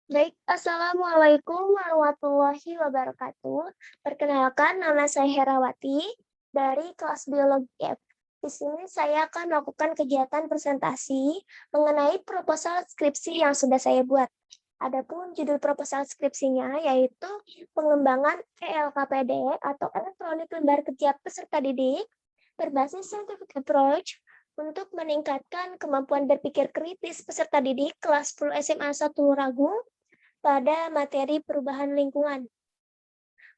Baik, Assalamualaikum warahmatullahi wabarakatuh. Perkenalkan, nama saya Herawati dari kelas Biologi F. Di sini saya akan melakukan kegiatan presentasi mengenai proposal skripsi yang sudah saya buat. Adapun judul proposal skripsinya yaitu pengembangan ELKPD atau elektronik lembar kerja peserta didik berbasis scientific approach untuk meningkatkan kemampuan berpikir kritis peserta didik kelas 10 SMA 1 Ragung pada materi perubahan lingkungan.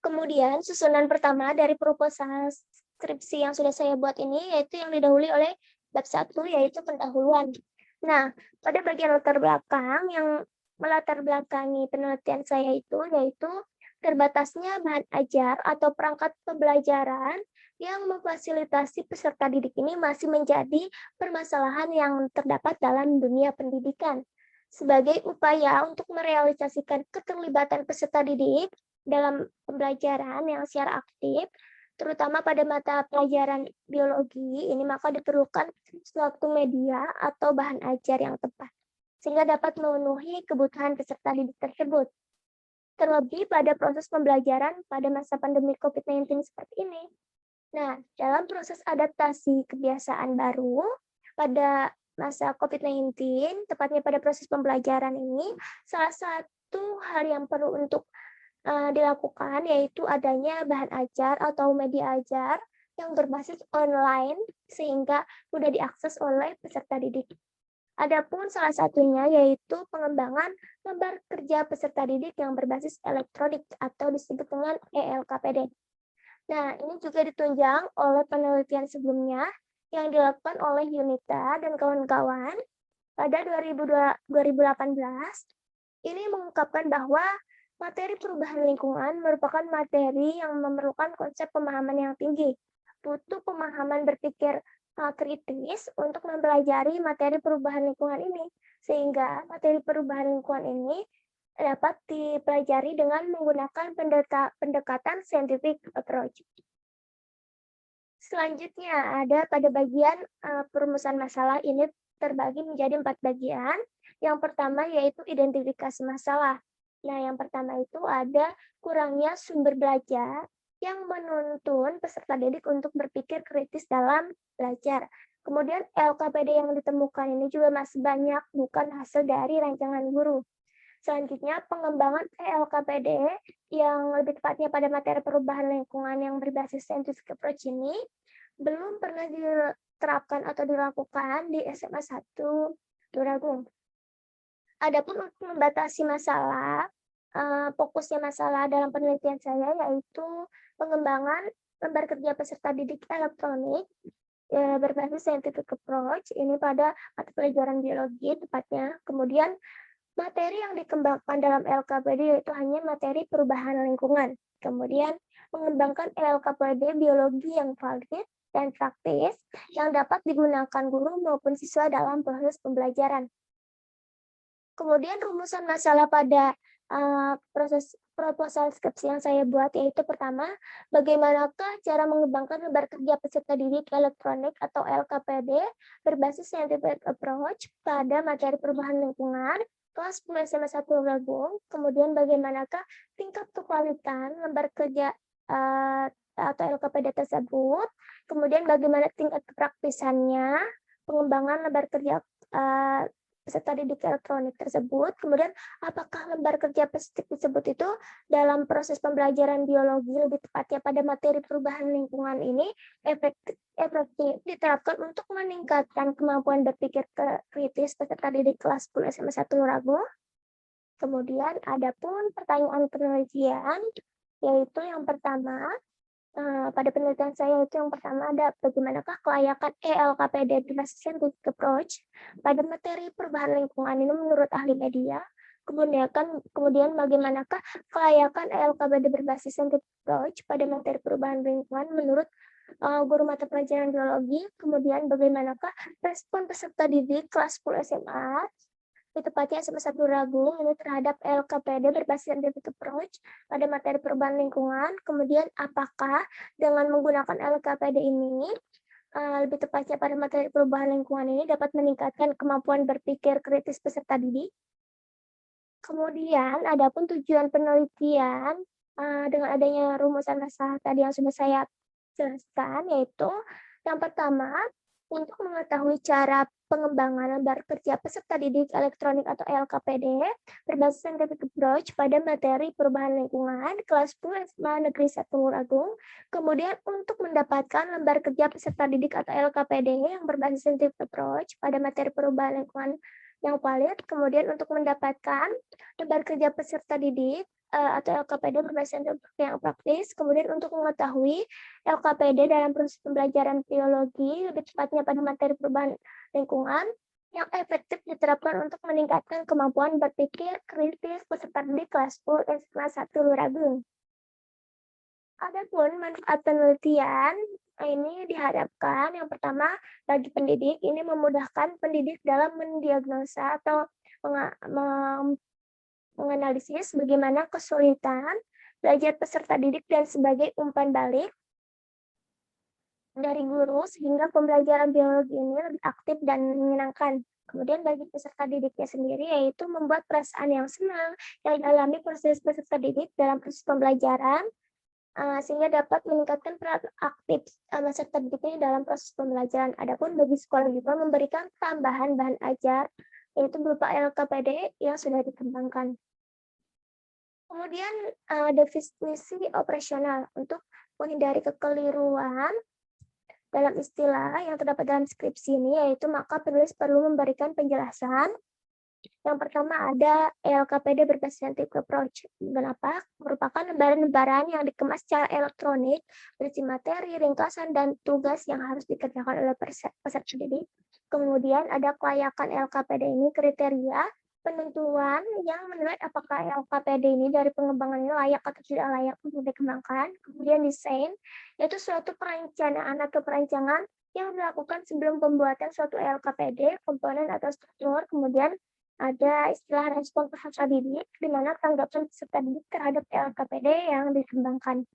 Kemudian susunan pertama dari proposal skripsi yang sudah saya buat ini yaitu yang didahului oleh bab 1 yaitu pendahuluan. Nah, pada bagian latar belakang yang melatar belakangi penelitian saya itu yaitu terbatasnya bahan ajar atau perangkat pembelajaran yang memfasilitasi peserta didik ini masih menjadi permasalahan yang terdapat dalam dunia pendidikan. Sebagai upaya untuk merealisasikan keterlibatan peserta didik dalam pembelajaran yang secara aktif, terutama pada mata pelajaran biologi ini, maka diperlukan suatu media atau bahan ajar yang tepat, sehingga dapat memenuhi kebutuhan peserta didik tersebut. Terlebih pada proses pembelajaran pada masa pandemi COVID-19 seperti ini. Nah, dalam proses adaptasi kebiasaan baru pada masa COVID-19, tepatnya pada proses pembelajaran ini, salah satu hal yang perlu untuk dilakukan yaitu adanya bahan ajar atau media ajar yang berbasis online sehingga mudah diakses oleh peserta didik. Adapun salah satunya yaitu pengembangan lembar kerja peserta didik yang berbasis elektronik atau disebut dengan ELKPD. Nah, ini juga ditunjang oleh penelitian sebelumnya yang dilakukan oleh Yunita dan kawan-kawan pada 2018. Ini mengungkapkan bahwa materi perubahan lingkungan merupakan materi yang memerlukan konsep pemahaman yang tinggi. Butuh pemahaman berpikir kritis untuk mempelajari materi perubahan lingkungan ini, sehingga materi perubahan lingkungan ini dapat dipelajari dengan menggunakan pendekatan scientific approach. Selanjutnya ada pada bagian perumusan masalah ini terbagi menjadi 4 bagian. Yang pertama yaitu identifikasi masalah. Nah, yang pertama itu ada kurangnya sumber belajar yang menuntun peserta didik untuk berpikir kritis dalam belajar. Kemudian LKPD yang ditemukan ini juga masih banyak bukan hasil dari rancangan guru. Selanjutnya, pengembangan LKPD yang lebih tepatnya pada materi perubahan lingkungan yang berbasis scientific approach ini belum pernah diterapkan atau dilakukan di SMA 1 Turagung. Adapun untuk membatasi masalah, fokusnya masalah dalam penelitian saya yaitu pengembangan lembar kerja peserta didik elektronik, berbasis scientific approach, ini pada mata pelajaran biologi tepatnya. Kemudian materi yang dikembangkan dalam LKPD yaitu hanya materi perubahan lingkungan. Kemudian mengembangkan LKPD biologi yang valid dan praktis yang dapat digunakan guru maupun siswa dalam proses pembelajaran. Kemudian rumusan masalah pada proses proposal skripsi yang saya buat yaitu pertama, bagaimanakah cara mengembangkan lembar kerja peserta didik elektronik atau LKPD berbasis scientific approach pada materi perubahan lingkungan kelas 10 SMA 1 Ragung. Kemudian bagaimanakah tingkat kevalitan lembar kerja atau LKPD tersebut. Kemudian bagaimana tingkat kepraktisannya, pengembangan lembar kerja peserta didik elektronik tersebut, kemudian apakah lembar kerja tersebut itu dalam proses pembelajaran biologi, lebih tepatnya pada materi perubahan lingkungan ini, efektif diterapkan untuk meningkatkan kemampuan berpikir kritis peserta didik kelas 10 SMA 1 Ragung. Kemudian ada pun pertanyaan penelitian, yaitu yang pertama, pada penelitian saya itu yang pertama ada bagaimanakah kelayakan ELKPD berbasis scientific approach pada materi perubahan lingkungan ini menurut ahli media. Kemudian bagaimanakah kelayakan ELKPD berbasis scientific approach pada materi perubahan lingkungan menurut guru mata pelajaran biologi. Kemudian bagaimanakah respon peserta didik kelas 10 SMA itu tepatnya SMA 1 Ragung ini terhadap LKPD berbasis scientific approach pada materi perubahan lingkungan. Kemudian apakah dengan menggunakan LKPD ini, lebih tepatnya pada materi perubahan lingkungan ini dapat meningkatkan kemampuan berpikir kritis peserta didik? Kemudian adapun tujuan penelitian, dengan adanya rumusan masalah tadi yang sudah saya jelaskan, yaitu yang pertama, untuk mengetahui cara pengembangan lembar kerja peserta didik elektronik atau LKPD berbasis scientific approach pada materi perubahan lingkungan kelas 10 SMA Negeri 1 Tulungagung. Kemudian untuk mendapatkan lembar kerja peserta didik atau LKPD yang berbasis scientific approach pada materi perubahan lingkungan yang valid, kemudian untuk mendapatkan lembar kerja peserta didik atau LKPD berbasis yang praktis, kemudian untuk mengetahui LKPD dalam proses pembelajaran biologi, lebih tepatnya pada materi perubahan lingkungan, yang efektif diterapkan untuk meningkatkan kemampuan berpikir kritis peserta didik kelas 10 SMA 1 Luragung. Adapun manfaat penelitian ini diharapkan yang pertama bagi pendidik ini memudahkan pendidik dalam mendiagnosa atau menganalisis bagaimana kesulitan belajar peserta didik dan sebagai umpan balik dari guru sehingga pembelajaran biologi ini lebih aktif dan menyenangkan. Kemudian bagi peserta didiknya sendiri yaitu membuat perasaan yang senang yang dialami proses peserta didik dalam proses pembelajaran sehingga dapat meningkatkan peran aktif peserta didiknya dalam proses pembelajaran. Adapun bagi sekolah juga memberikan tambahan bahan ajar yaitu berupa LKPD yang sudah dikembangkan. Kemudian definisi operasional untuk menghindari kekeliruan dalam istilah yang terdapat dalam skripsi ini, yaitu maka penulis perlu memberikan penjelasan. Yang pertama ada LKPD berbasis scientific approach. Kenapa? Merupakan lembaran-lembaran yang dikemas secara elektronik, berisi materi, ringkasan, dan tugas yang harus dikerjakan oleh peserta didik. Kemudian ada kelayakan LKPD ini kriteria penentuan yang menilai apakah LKPD ini dari pengembangan ini layak atau tidak layak untuk dikembangkan. Kemudian desain, yaitu suatu perencanaan atau perancangan yang dilakukan sebelum pembuatan suatu LKPD, komponen atau struktur. Kemudian ada istilah respon peserta didik, di mana tanggapan peserta didik terhadap LKPD yang dikembangkan.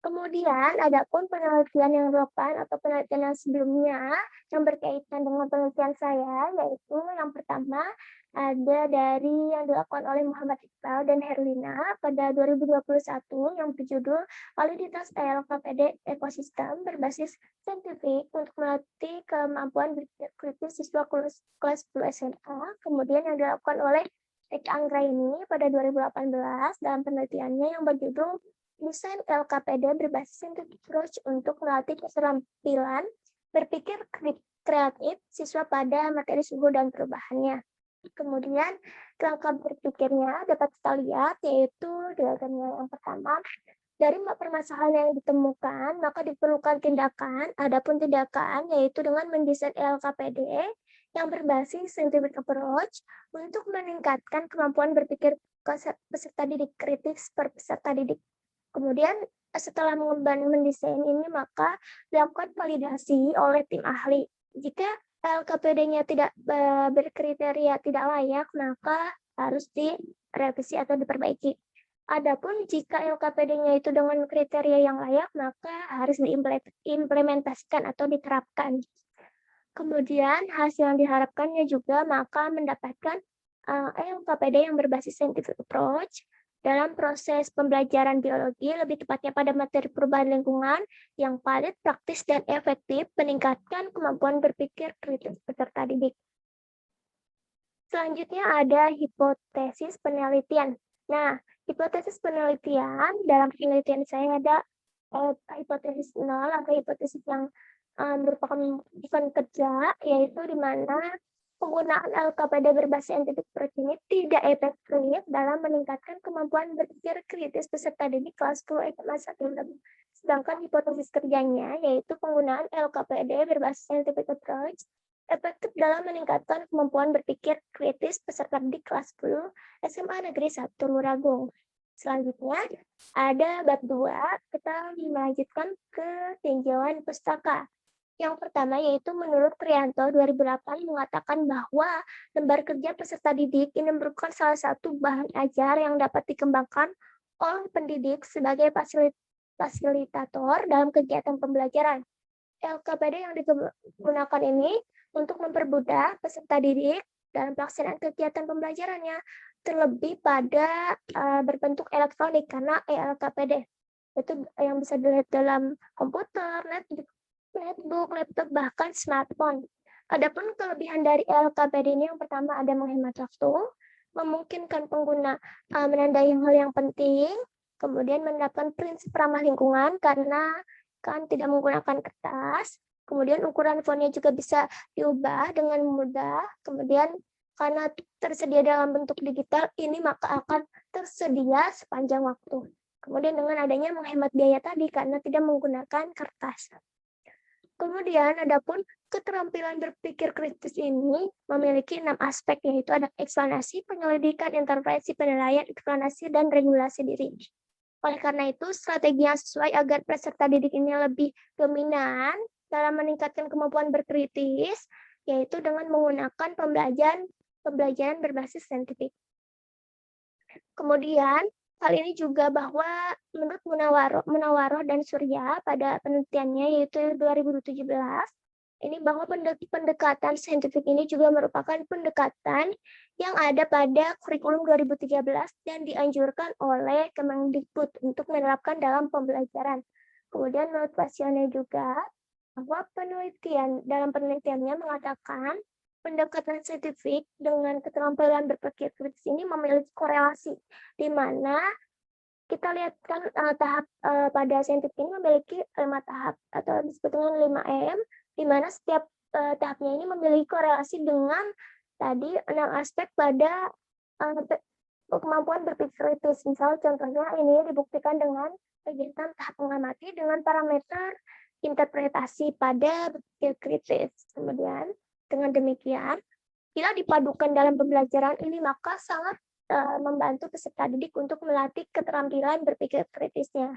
Kemudian ada pun penelitian yang relevan atau penelitian yang sebelumnya yang berkaitan dengan penelitian saya, yaitu yang pertama ada dari yang dilakukan oleh Muhammad Iqbal dan Herlina pada 2021 yang berjudul Validitas LKPD Ekosistem berbasis saintifik untuk melatih kemampuan berpikir kritis siswa kelas 10 SMA. Kemudian yang dilakukan oleh Eka Anggraini pada 2018 dalam penelitiannya yang berjudul Desain LKPD berbasis scientific approach untuk melatih keterampilan berpikir kreatif siswa pada materi suhu dan perubahannya. Kemudian kerangka berpikirnya dapat kita lihat yaitu diagramnya yang pertama, dari permasalahan yang ditemukan maka diperlukan tindakan, adapun tindakan yaitu dengan mendesain LKPD yang berbasis scientific approach untuk meningkatkan kemampuan berpikir peserta didik kritis per peserta didik. Kemudian setelah mendesain ini maka dilakukan validasi oleh tim ahli. Jika LKPD-nya tidak berkriteria tidak layak, maka harus direvisi atau diperbaiki. Adapun jika LKPD-nya itu dengan kriteria yang layak, maka harus diimplementasikan atau diterapkan. Kemudian hasil yang diharapkannya juga maka mendapatkan LKPD yang berbasis scientific approach dalam proses pembelajaran biologi, lebih tepatnya pada materi perubahan lingkungan yang valid, praktis, dan efektif, meningkatkan kemampuan berpikir kritis peserta didik. Selanjutnya ada hipotesis penelitian. Nah, hipotesis penelitian, dalam penelitian saya ada hipotesis nol atau hipotesis yang merupakan bukan kerja, yaitu di mana penggunaan LKPD berbasis scientific approach ini tidak efektif dalam meningkatkan kemampuan berpikir kritis peserta didik kelas 10 SMA 1. Sedangkan hipotesis kerjanya yaitu penggunaan LKPD berbasis scientific approach efektif dalam meningkatkan kemampuan berpikir kritis peserta didik kelas 10 SMA Negeri 1 Luragung. Selanjutnya ada bab 2, kita melanjutkan ke tinjauan pustaka. Yang pertama yaitu menurut Prianto 2008 mengatakan bahwa lembar kerja peserta didik ini merupakan salah satu bahan ajar yang dapat dikembangkan oleh pendidik sebagai fasilitator dalam kegiatan pembelajaran. LKPD yang digunakan ini untuk mempermudah peserta didik dalam pelaksanaan kegiatan pembelajarannya. terlebih pada berbentuk elektronik karena ELKPD itu yang bisa dilihat dalam komputer, netbook, laptop, bahkan smartphone. Adapun kelebihan dari LKPD ini yang pertama ada menghemat waktu, memungkinkan pengguna menandai hal yang penting, kemudian menerapkan prinsip ramah lingkungan karena kan tidak menggunakan kertas, kemudian ukuran fontnya juga bisa diubah dengan mudah, kemudian karena tersedia dalam bentuk digital, ini maka akan tersedia sepanjang waktu. Kemudian dengan adanya menghemat biaya tadi karena tidak menggunakan kertas. Kemudian adapun keterampilan berpikir kritis ini memiliki 6 aspek, yaitu ada eksplanasi, penyelidikan, interpretasi, penilaian, eksplanasi, dan regulasi diri. Oleh karena itu, strategi yang sesuai agar peserta didik ini lebih dominan dalam meningkatkan kemampuan berkritis, yaitu dengan menggunakan pembelajaran berbasis saintifik. Kemudian, hal ini juga bahwa menurut Munawaroh dan Surya pada penelitiannya yaitu 2017, ini bahwa pendekatan saintifik ini juga merupakan pendekatan yang ada pada kurikulum 2013 dan dianjurkan oleh Kemendikbud untuk menerapkan dalam pembelajaran. Kemudian menurut pasiennya juga bahwa dalam penelitiannya mengatakan pendekatan saintifik dengan keterampilan berpikir kritis ini memiliki korelasi, di mana kita lihat kan pada saintifik ini memiliki 5 tahap atau disebut dengan 5M, di mana setiap tahapnya ini memiliki korelasi dengan tadi 6 aspek pada kemampuan berpikir kritis. Misal contohnya ini dibuktikan dengan kegiatan tahap mengamati dengan parameter interpretasi pada berpikir kritis. Kemudian dengan demikian, bila dipadukan dalam pembelajaran ini maka sangat membantu peserta didik untuk melatih keterampilan berpikir kritisnya.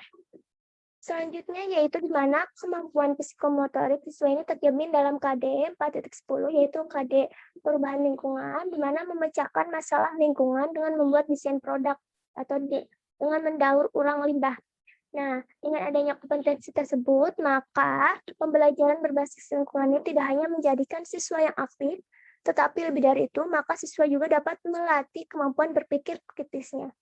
Selanjutnya yaitu di mana kemampuan psikomotorik siswa ini terjamin dalam KD 4.10, yaitu KD perubahan lingkungan, di mana memecahkan masalah lingkungan dengan membuat desain produk atau dengan mendaur ulang limbah. Nah, dengan adanya kompetensi tersebut, maka pembelajaran berbasis lingkungan ini tidak hanya menjadikan siswa yang aktif, tetapi lebih dari itu, maka siswa juga dapat melatih kemampuan berpikir kritisnya.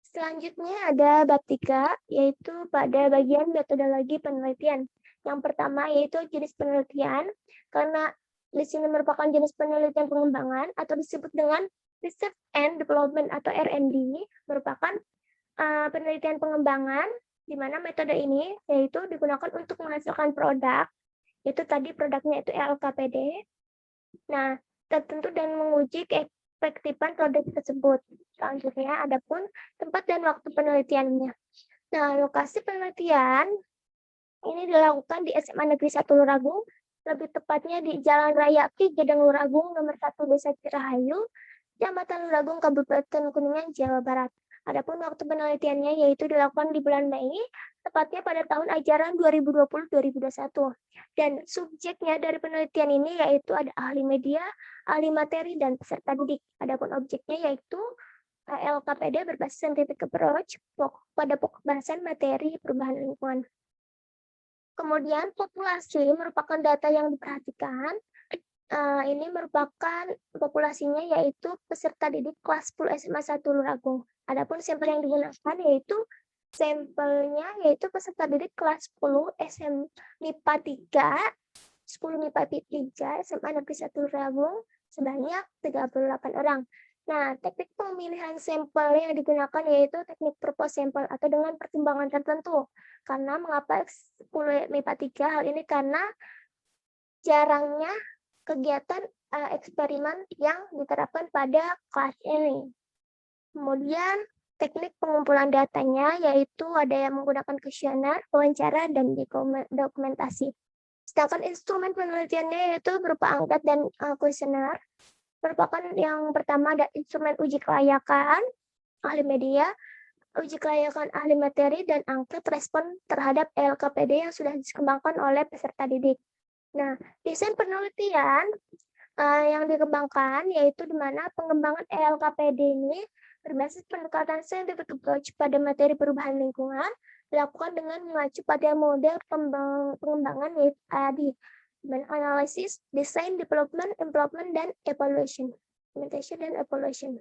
Selanjutnya ada bab 3, yaitu pada bagian metodologi penelitian. Yang pertama yaitu jenis penelitian, karena di sini merupakan jenis penelitian pengembangan atau disebut dengan Research and Development atau R&D, merupakan penelitian pengembangan, di mana metode ini yaitu digunakan untuk menghasilkan produk, yaitu tadi produknya itu LKPD. Nah, tertentu dan menguji keefektifan produk tersebut. Selanjutnya, adapun tempat dan waktu penelitiannya. Nah, lokasi penelitian ini dilakukan di SMA Negeri 1 Luragung, lebih tepatnya di Jalan Raya Ki Gedang Luragung, nomor 1 Desa Cirahayu, Kecamatan Luragung, Kabupaten Kuningan, Jawa Barat. Adapun waktu penelitiannya yaitu dilakukan di bulan Mei, tepatnya pada tahun ajaran 2020-2021. Dan subjeknya dari penelitian ini yaitu ada ahli media, ahli materi, dan peserta didik. Adapun objeknya yaitu LKPD berbasis scientific approach pada pokok bahasan materi perubahan lingkungan. Kemudian populasi merupakan data yang diperhatikan. Ini merupakan populasinya yaitu peserta didik kelas 10 SMA 1 Luragung. Adapun sampel yang digunakan yaitu sampelnya yaitu peserta didik kelas 10 MIPA 3, 10 MIPA 3 SMA Negeri 1 Luragung sebanyak 38 orang. Nah, teknik pemilihan sampel yang digunakan yaitu teknik purpose sampel atau dengan pertimbangan tertentu. Karena mengapa 10 MIPA 3? Hal ini karena jarangnya kegiatan eksperimen yang diterapkan pada kelas ini. Kemudian teknik pengumpulan datanya yaitu ada yang menggunakan kuesioner, wawancara, dan dokumentasi. Sedangkan instrumen penelitiannya yaitu berupa angket dan kuesioner. Merupakan yang pertama ada instrumen uji kelayakan ahli media, uji kelayakan ahli materi, dan angket respon terhadap LKPD yang sudah dikembangkan oleh peserta didik. Nah, desain penelitian yang dikembangkan yaitu di mana pengembangan LKPD ini berbasis pendekatan scientific approach pada materi perubahan lingkungan dilakukan dengan mengacu pada model pengembangan yaitu tadi analisis, design, development, implementation, dan evaluation.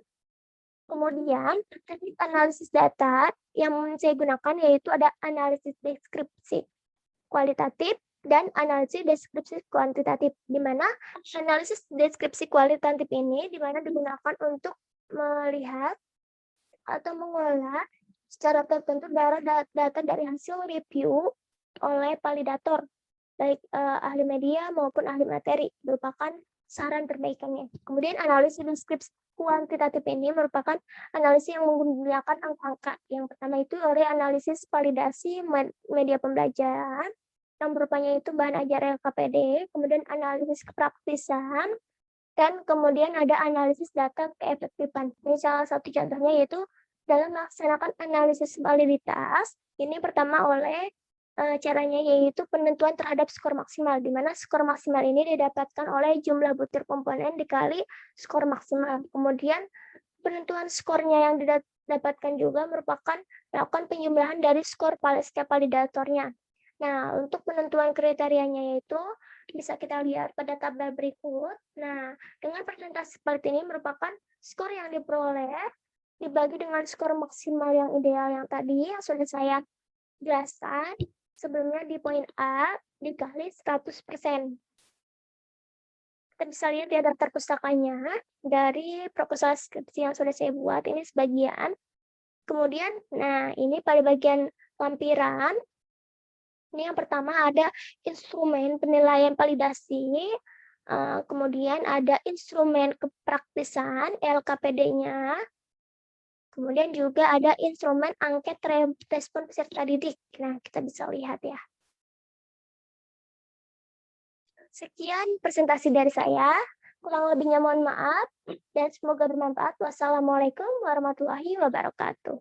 Kemudian, teknik analisis data yang saya gunakan yaitu ada analisis deskripsi kualitatif dan analisis deskripsi kuantitatif, di mana analisis deskripsi kualitatif ini digunakan untuk melihat atau mengolah secara tertentu data dari hasil review oleh validator, baik ahli media maupun ahli materi, merupakan saran perbaikannya. Kemudian analisis deskripsi kuantitatif ini merupakan analisis yang menggunakan angka-angka. Yang pertama itu oleh analisis validasi media pembelajaran, yang berupanya itu bahan ajar LKPD, kemudian analisis kepraktisan, dan kemudian ada analisis data keefektifan. Ini salah satu contohnya yaitu dalam melaksanakan analisis validitas, ini pertama oleh caranya yaitu penentuan terhadap skor maksimal, di mana skor maksimal ini didapatkan oleh jumlah butir komponen dikali skor maksimal. Kemudian penentuan skornya yang didapatkan juga merupakan melakukan penjumlahan dari skor setiap validatornya. Nah, untuk penentuan kriterianya yaitu bisa kita lihat pada tabel berikut. Nah, dengan persentase seperti ini merupakan skor yang diperoleh dibagi dengan skor maksimal yang ideal yang tadi yang sudah saya jelaskan sebelumnya di poin A dikali 100%. Kita bisa lihat di daftar pustakanya dari proposal skripsi yang sudah saya buat, ini sebagian. Kemudian, nah ini pada bagian lampiran, ini yang pertama ada instrumen penilaian validasi, kemudian ada instrumen kepraktisan LKPD-nya, kemudian juga ada instrumen angket respon peserta didik. Nah, kita bisa lihat ya. Sekian presentasi dari saya. Kurang lebihnya mohon maaf dan semoga bermanfaat. Wassalamualaikum warahmatullahi wabarakatuh.